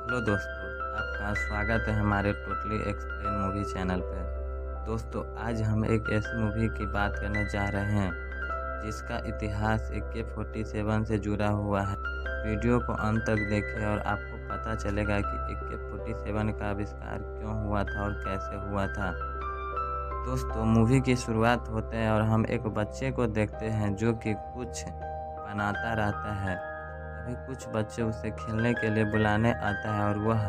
Hello दोस्तों, आपका स्वागत है हमारे टोटली एक्सप्लेन मूवी चैनल पर। दोस्तों, आज हम एक ऐसी मूवी की बात करने जा रहे हैं जिसका इतिहास AK-47 से जुड़ा हुआ है। वीडियो को अंत तक देखें और आपको पता चलेगा कि AK-47 का आविष्कार क्यों हुआ था और कैसे हुआ था। दोस्तों, मूवी की शुरुआत होते हैं और हम एक बच्चे को देखते हैं जो कि कुछ बनाता रहता है। तभी कुछ बच्चे उसे खेलने के लिए बुलाने आता है और वह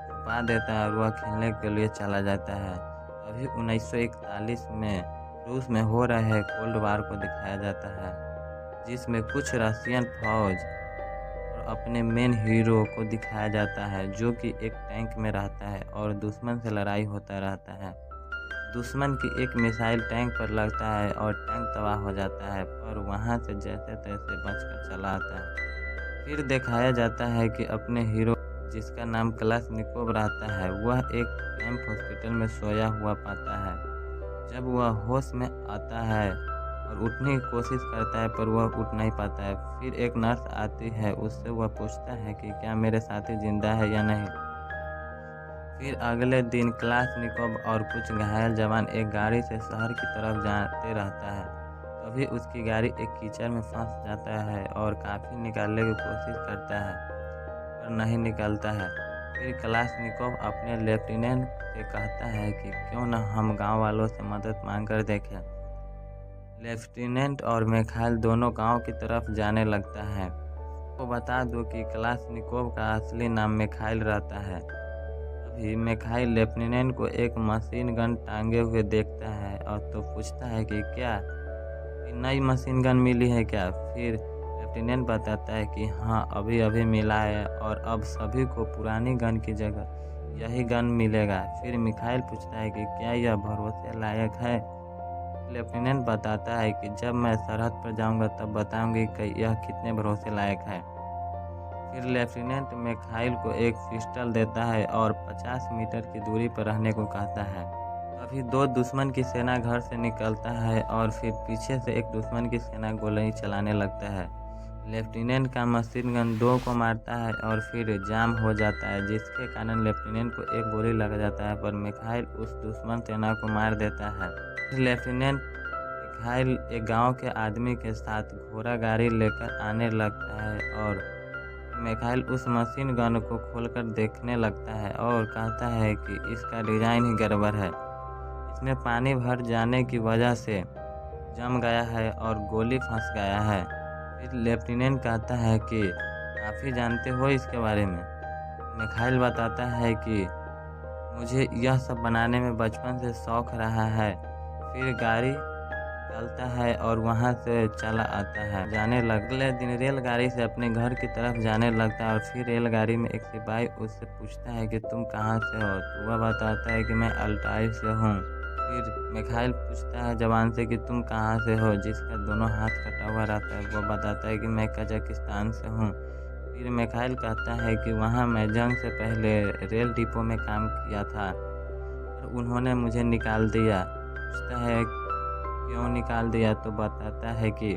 छुपा देता है और वह खेलने के लिए चला जाता है। तभी 1941 में रूस में हो रहे कोल्ड वार को दिखाया जाता है, जिसमें कुछ रशियन फौज और अपने मेन हीरो को दिखाया जाता है जो कि एक टैंक में रहता है और दुश्मन से लड़ाई होता रहता है। दुश्मन की एक मिसाइल टैंक पर लगता है और टैंक तबाह हो जाता है, पर वहां से जैसे तैसे बचकर चला आता है। फिर दिखाया जाता है कि अपने हीरो, जिसका नाम कलाश्निकोव रहता है, वह एक कैंप हॉस्पिटल में सोया हुआ पाता है। जब वह होश में आता है और उठने की कोशिश करता है पर वह उठ नहीं पाता है। फिर एक नर्स आती है, उससे वह पूछता है कि क्या मेरे साथी जिंदा है या नहीं। फिर अगले दिन कलाश्निकोव और कुछ घायल जवान एक गाड़ी से शहर की तरफ जाते रहता है। तभी उसकी गाड़ी एक कीचड़ में फंस जाता है और काफ़ी निकालने की कोशिश करता है पर नहीं निकलता है। फिर कलाश्निकोव अपने लेफ्टिनेंट से कहता है कि क्यों न हम गांव वालों से मदद मांग कर देखें। लेफ्टिनेंट और मिखाइल दोनों गांव की तरफ जाने लगता है। वो बता दो कि कलाश्निकोव का असली नाम मिखाइल रहता है। तभी मिखाइल लेफ्टिनेंट को एक मशीन गन टांगे हुए देखता है और तो पूछता है कि क्या नई मशीन गन मिली है क्या। फिर लेफ्टिनेंट बताता है कि हाँ, अभी अभी मिला है और अब सभी को पुरानी गन की जगह यही गन मिलेगा। फिर मिखाइल पूछता है कि क्या यह भरोसे लायक है। लेफ्टिनेंट बताता है कि जब मैं सरहद पर जाऊंगा तब बताऊंगी कि यह कितने भरोसे लायक है। फिर लेफ्टिनेंट मिखाइल को एक पिस्टल देता है और 50 मीटर की दूरी पर रहने को कहता है। तभी दो दुश्मन की सेना घर से निकलता है और फिर पीछे से एक दुश्मन की सेना गोली चलाने लगता है। लेफ्टिनेंट का मशीन गन दो को मारता है और फिर जाम हो जाता है, जिसके कारण लेफ्टिनेंट को एक गोली लग जाता है पर मिखाइल उस दुश्मन सेना को मार देता है। लेफ्टिनेंट मिखाइल एक गांव के आदमी के साथ घोड़ा गाड़ी लेकर आने लगता है और मिखाइल उस मशीन गन को खोलकर देखने लगता है और कहता है कि इसका डिजाइन ही गड़बड़ है, इसमें पानी भर जाने की वजह से जम गया है और गोली फंस गया है। फिर लेफ्टिनेंट कहता है कि काफ़ी जानते हो इसके बारे में। मिखाइल बताता है कि मुझे यह सब बनाने में बचपन से शौक रहा है। फिर गाड़ी चलता है और वहां से चला आता है जाने लग। अगले दिन रेलगाड़ी से अपने घर की तरफ जाने लगता है और फिर रेलगाड़ी में एक सिपाही उससे पूछता है कि तुम कहाँ से हो। तो वह बताता है कि मैं अल्ताई से हूँ। फिर मिखाइल पूछता है जवान से कि तुम कहाँ से हो, जिसका दोनों हाथ कटा हुआ रहता है। वो बताता है कि मैं कजाकिस्तान से हूँ। फिर मिखाइल कहता है कि वहाँ मैं जंग से पहले रेल डिपो में काम किया था और उन्होंने मुझे निकाल दिया। पूछता है क्यों निकाल दिया, तो बताता है कि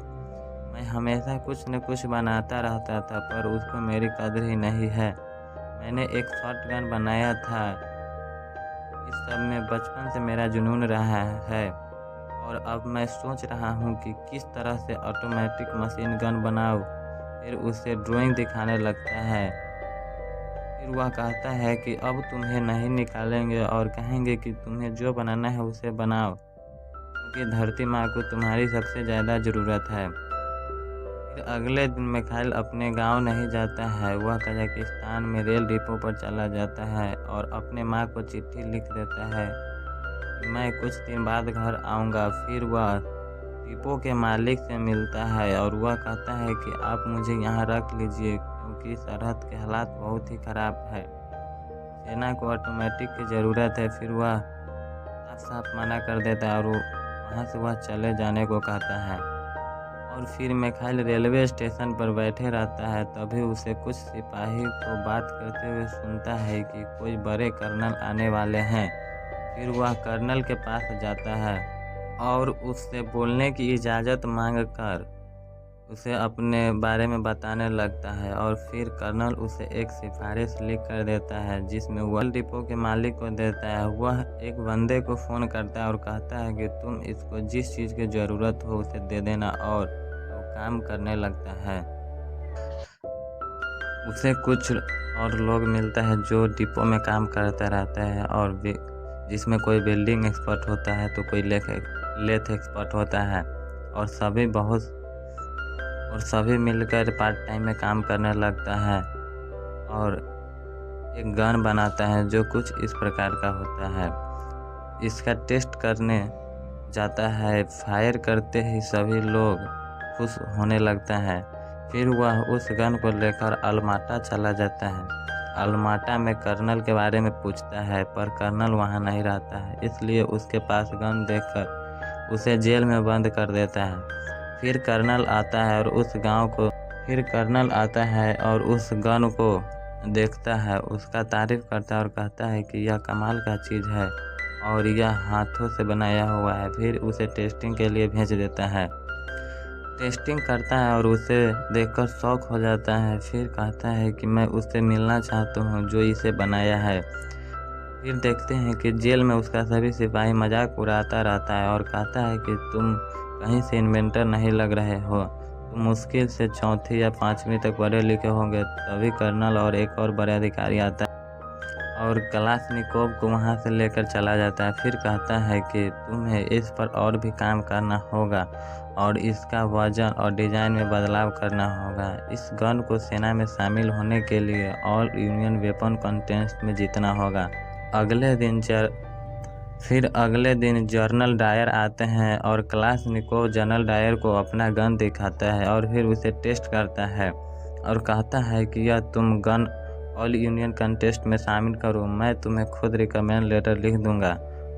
मैं हमेशा कुछ न कुछ बनाता रहता था पर उसको मेरी कदर ही नहीं है। मैंने एक शॉटगन बनाया था। इस सब में बचपन से मेरा जुनून रहा है और अब मैं सोच रहा हूँ कि किस तरह से ऑटोमेटिक मशीन गन बनाऊँ। फिर उसे ड्राइंग दिखाने लगता है। फिर वह कहता है कि अब तुम्हें नहीं निकालेंगे और कहेंगे कि तुम्हें जो बनाना है उसे बनाओ, क्योंकि धरती माँ को तुम्हारी सबसे ज़्यादा ज़रूरत है। फिर अगले दिन मिखाइल अपने गांव नहीं जाता है, वह कजाकिस्तान में रेल डिपो पर चला जाता है और अपने माँ को चिट्ठी लिख देता है कि मैं कुछ दिन बाद घर आऊँगा। फिर वह डिपो के मालिक से मिलता है और वह कहता है कि आप मुझे यहाँ रख लीजिए क्योंकि सरहद के हालात बहुत ही ख़राब है। सेना को ऑटोमेटिक की ज़रूरत है। फिर वह साफ साफ मना कर देता है और वहाँ से वह चले जाने को कहता है। और फिर मिखाइल रेलवे स्टेशन पर बैठे रहता है। तभी उसे कुछ सिपाही को बात करते हुए सुनता है कि कोई बड़े कर्नल आने वाले हैं। फिर वह कर्नल के पास जाता है और उससे बोलने की इजाज़त मांग कर उसे अपने बारे में बताने लगता है और फिर कर्नल उसे एक सिफारिश लिख कर देता है जिसमें वह डिपो के मालिक को देता है। वह एक बंदे को फ़ोन करता है और कहता है कि तुम इसको जिस चीज़ की ज़रूरत हो उसे दे देना, और वो काम करने लगता है। उसे कुछ और लोग मिलता है जो डिपो में काम करता रहता है, और जिसमें कोई बिल्डिंग एक्सपर्ट होता है तो कोई लेथ एक्सपर्ट होता है, और सभी मिलकर पार्ट टाइम में काम करने लगता है और एक गन बनाता है जो कुछ इस प्रकार का होता है। इसका टेस्ट करने जाता है। फायर करते ही सभी लोग खुश होने लगता है। फिर वह उस गन को लेकर अल्माटा चला जाता है। अल्माटा में कर्नल के बारे में पूछता है, पर कर्नल वहां नहीं रहता है, इसलिए उसके पास गन देखकर उसे जेल में बंद कर देता है। फिर कर्नल आता है और उस गन को देखता है, उसका तारीफ करता है और कहता है कि यह कमाल का चीज़ है और यह हाथों से बनाया हुआ है। फिर उसे टेस्टिंग के लिए भेज देता है। टेस्टिंग करता है और उसे देखकर शौक हो जाता है। फिर कहता है कि मैं उससे मिलना चाहता हूँ जो इसे बनाया है। फिर देखते हैं कि जेल में उसका सभी सिपाही मजाक उड़ाता रहता है और कहता है कि तुम कहीं से इन्वेंटर नहीं लग रहे हो, तुम मुश्किल से 4वीं या 5वीं तक पढ़े लिखे होंगे। तभी कर्नल और एक और बड़े अधिकारी आता है और कलाशनिकोव को वहां से लेकर चला जाता है। फिर कहता है कि तुम्हें इस पर और भी काम करना होगा और इसका वजन और डिज़ाइन में बदलाव करना होगा। इस गन को सेना में शामिल होने के लिए ऑल यूनियन वेपन कॉन्टेस्ट में जीतना होगा। अगले दिन जनरल डायर आते हैं और कलाशनिकोव जनरल डायर को अपना गन दिखाता है और फिर उसे टेस्ट करता है और कहता है कि यह तुम गन ऑल यूनियन कंटेस्ट में शामिल करो, मैं तुम्हें खुद रिकमेंड लेटर लिख दूंगा।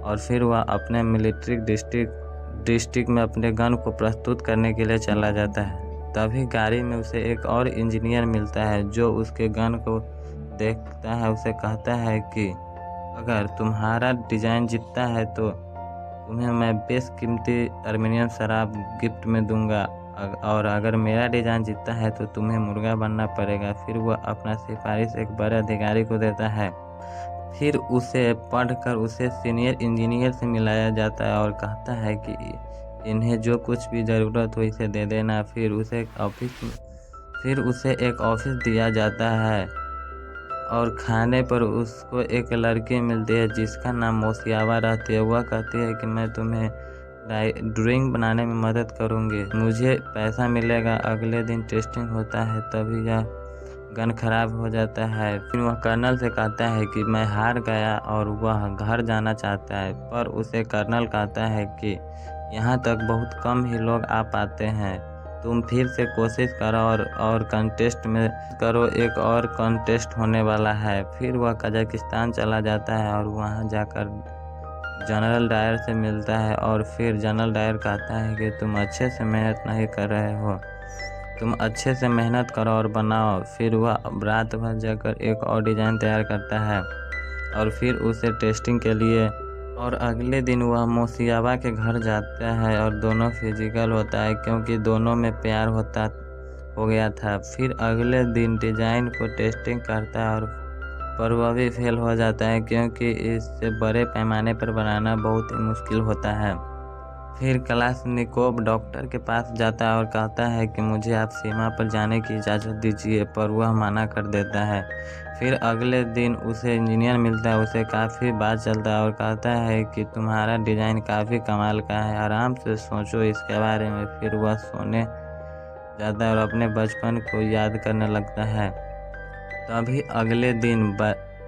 और फिर वह अपने मिलिट्री डिस्ट्रिक्ट में अपने गन को प्रस्तुत करने के लिए चला जाता है। तभी गाड़ी में उसे एक और इंजीनियर मिलता है जो उसके गन को देखता है। उसे कहता है कि अगर तुम्हारा डिज़ाइन जीतता है तो तुम्हें मैं बेशकीमती अर्मेनियन शराब गिफ्ट में दूंगा, और अगर मेरा डिज़ाइन जीतता है तो तुम्हें मुर्गा बनना पड़ेगा। फिर वह अपना सिफारिश एक बड़े अधिकारी को देता है। फिर उसे पढ़कर उसे सीनियर इंजीनियर से मिलाया जाता है और कहता है कि इन्हें जो कुछ भी ज़रूरत हो इसे दे देना। फिर उसे एक ऑफिस दिया जाता है और खाने पर उसको एक लड़की मिलती है जिसका नाम मोसियावा रहती है। वह कहती है कि मैं तुम्हें ड्राइंग बनाने में मदद करूंगी, मुझे पैसा मिलेगा। अगले दिन टेस्टिंग होता है, तभी यह गन खराब हो जाता है। फिर वह कर्नल से कहता है कि मैं हार गया और वह घर जाना चाहता है, पर उसे कर्नल कहता है कि यहाँ तक बहुत कम ही लोग आ पाते हैं, तुम फिर से कोशिश करो और कंटेस्ट में करो, एक और कंटेस्ट होने वाला है। फिर वह कजाकिस्तान चला जाता है और वहाँ जाकर जनरल डायर से मिलता है और फिर जनरल डायर कहता है कि तुम अच्छे से मेहनत नहीं कर रहे हो, तुम अच्छे से मेहनत करो और बनाओ। फिर वह रात भर जाकर एक और डिज़ाइन तैयार करता है और फिर उसे टेस्टिंग के लिए, और अगले दिन वह मोसियावा के घर जाता है और दोनों फिजिकल होता है क्योंकि दोनों में प्यार हो गया था। फिर अगले दिन डिज़ाइन को टेस्टिंग करता है पर वह भी फेल हो जाता है क्योंकि इससे बड़े पैमाने पर बनाना बहुत ही मुश्किल होता है। फिर कलाशनिकोव डॉक्टर के पास जाता है और कहता है कि मुझे आप सीमा पर जाने की इजाज़त दीजिए, पर वह मना कर देता है। फिर अगले दिन उसे इंजीनियर मिलता है, उसे काफ़ी बात चलता है और कहता है कि तुम्हारा डिज़ाइन काफ़ी कमाल का है, आराम से सोचो इसके बारे में। फिर वह सोने जाता है और अपने बचपन को याद करने लगता है। तभी अगले दिन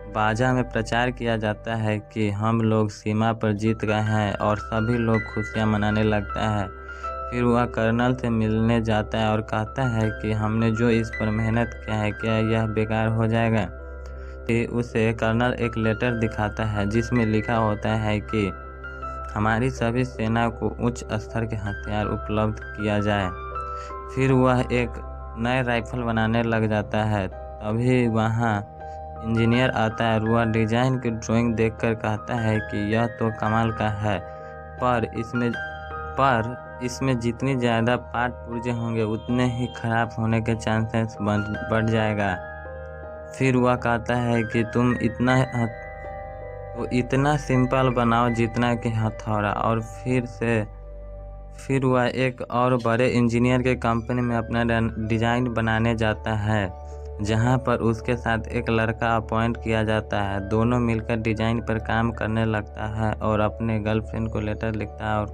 बाजा में प्रचार किया जाता है कि हम लोग सीमा पर जीत गए हैं और सभी लोग खुशियां मनाने लगता है। फिर वह कर्नल से मिलने जाता है और कहता है कि हमने जो इस पर मेहनत किया है क्या यह बेकार हो जाएगा। फिर उसे कर्नल एक लेटर दिखाता है जिसमें लिखा होता है कि हमारी सभी सेना को उच्च स्तर के हथियार उपलब्ध किया जाए। फिर वह एक नए राइफल बनाने लग जाता है। तभी वहाँ इंजीनियर आता है और वह डिज़ाइन की ड्राइंग देखकर कहता है कि यह तो कमाल का है, पर इसमें जितनी ज़्यादा पार्ट पुर्जे होंगे उतने ही खराब होने के चांसेस बढ़ जाएगा। फिर वह कहता है कि तुम इतना सिंपल बनाओ जितना कि हथौड़ा। और फिर वह एक और बड़े इंजीनियर के कंपनी में अपना डिज़ाइन बनाने जाता है, जहां पर उसके साथ एक लड़का अपॉइंट किया जाता है। दोनों मिलकर डिज़ाइन पर काम करने लगता है और अपने गर्लफ्रेंड को लेटर लिखता है और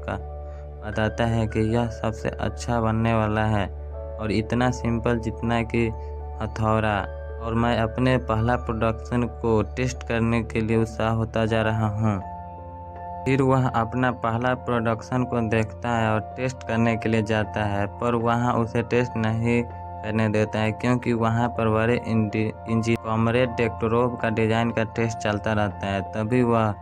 बताता है कि यह सबसे अच्छा बनने वाला है और इतना सिंपल जितना कि हथौड़ा। और मैं अपने पहला प्रोडक्शन को टेस्ट करने के लिए उत्साह होता जा रहा हूँ। फिर वह अपना पहला प्रोडक्शन को देखता है और टेस्ट करने के लिए जाता है, पर वहाँ उसे टेस्ट नहीं करने देता है क्योंकि वहाँ पर बड़े इंजीनियर कॉमरेड डेक्टोरोव का डिज़ाइन का टेस्ट चलता रहता है। तभी वह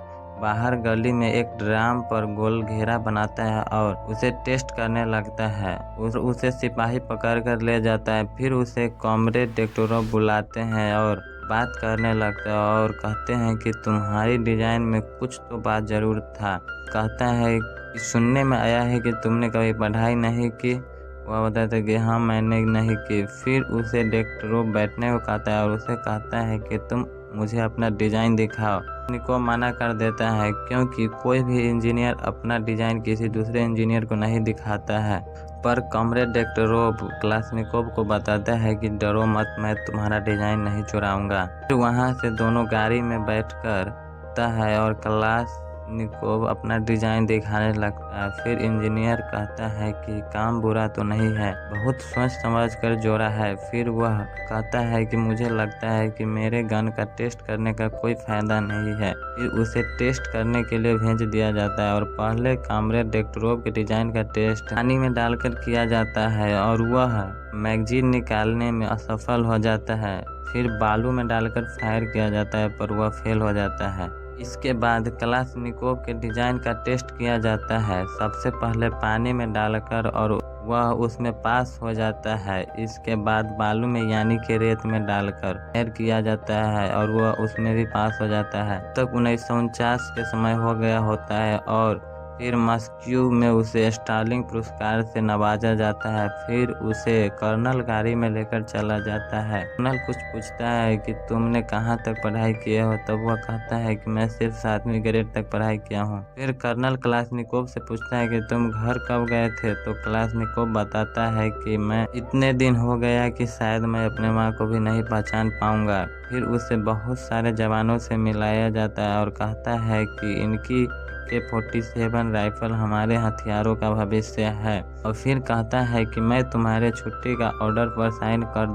बाहर गली में एक ड्राम पर गोल घेरा बनाता है और उसे टेस्ट करने लगता है। उसे सिपाही पकड़ कर ले जाता है। फिर उसे कॉमरेड डेक्टोरोव बुलाते हैं और बात करने लगता है और कहते हैं कि तुम्हारी डिज़ाइन में कुछ तो बात ज़रूर था। कहता है कि सुनने में आया है कि तुमने कभी पढ़ाई नहीं की। वह बताता है कि हाँ, मैंने नहीं की। फिर उसे डेक्टोरोव बैठने को कहता है और उसे कहता है कि तुम मुझे अपना डिज़ाइन दिखाओ। को मना कर देता है क्योंकि कोई भी इंजीनियर अपना डिज़ाइन किसी दूसरे इंजीनियर को नहीं दिखाता है। पर कॉमरेड डेक्टोरोव क्लासनिकोव को बताता है कि डरो मत, मैं तुम्हारा डिज़ाइन नहीं चुराऊंगा। फिर वहाँ से दोनों गाड़ी में बैठकर है और क्लासनिकोव अपना डिज़ाइन दिखाने लगता है। फिर इंजीनियर कहता है कि काम बुरा तो नहीं है, बहुत सोच समझ कर जोड़ा है। फिर वह कहता है कि मुझे लगता है कि मेरे गन का टेस्ट करने का कोई फ़ायदा नहीं है। फिर उसे टेस्ट करने के लिए भेज दिया जाता है और पहले कॉमरेड डेक्टोरोव के डिज़ाइन का टेस्ट पानी में डालकर किया जाता है और वह मैगजीन निकालने में असफल हो जाता है। फिर बालू में डालकर फायर किया जाता है पर वह फेल हो जाता है। इसके बाद क्लासनिकोव के डिज़ाइन का टेस्ट किया जाता है, सबसे पहले पानी में डालकर, और वह उसमें पास हो जाता है। इसके बाद बालू में यानी कि रेत में डालकर फायर किया जाता है और वह उसमें भी पास हो जाता है। तब 1949 के समय हो गया होता है और फिर मॉस्को में उसे स्टार्लिंग पुरस्कार से नवाजा जाता है। फिर उसे कर्नल गाड़ी में लेकर चला जाता है। कर्नल कुछ पूछता है कि तुमने कहाँ तक पढ़ाई किए हो, तब वह कहता है कि मैं सिर्फ 7वीं ग्रेड तक पढ़ाई किया हूँ। फिर कर्नल क्लासनिकोव से पूछता है कि तुम घर कब गए थे, तो क्लासनिकोव बताता है कि मैं इतने दिन हो गया कि शायद मैं अपने माँ को भी नहीं पहचान पाऊंगा। फिर उसे बहुत सारे जवानों से मिलाया जाता है और कहता है कि इनकी AK-47 राइफल हमारे हथियारों का भविष्य है। और फिर कहता है कि मैं तुम्हारे छुट्टी का ऑर्डर पर साइन कर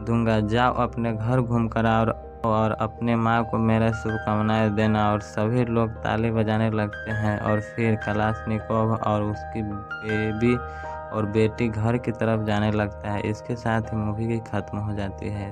दूंगा। जाओ अपने घर घूम कर और अपने माँ को मेरा शुभकामनाएं देना। और सभी लोग ताली बजाने लगते हैं और फिर क्लासनिकोव और उसकी बेबी और बेटी घर की तरफ जाने लगता है। इसके साथ ही मूवी की खत्म हो जाती है।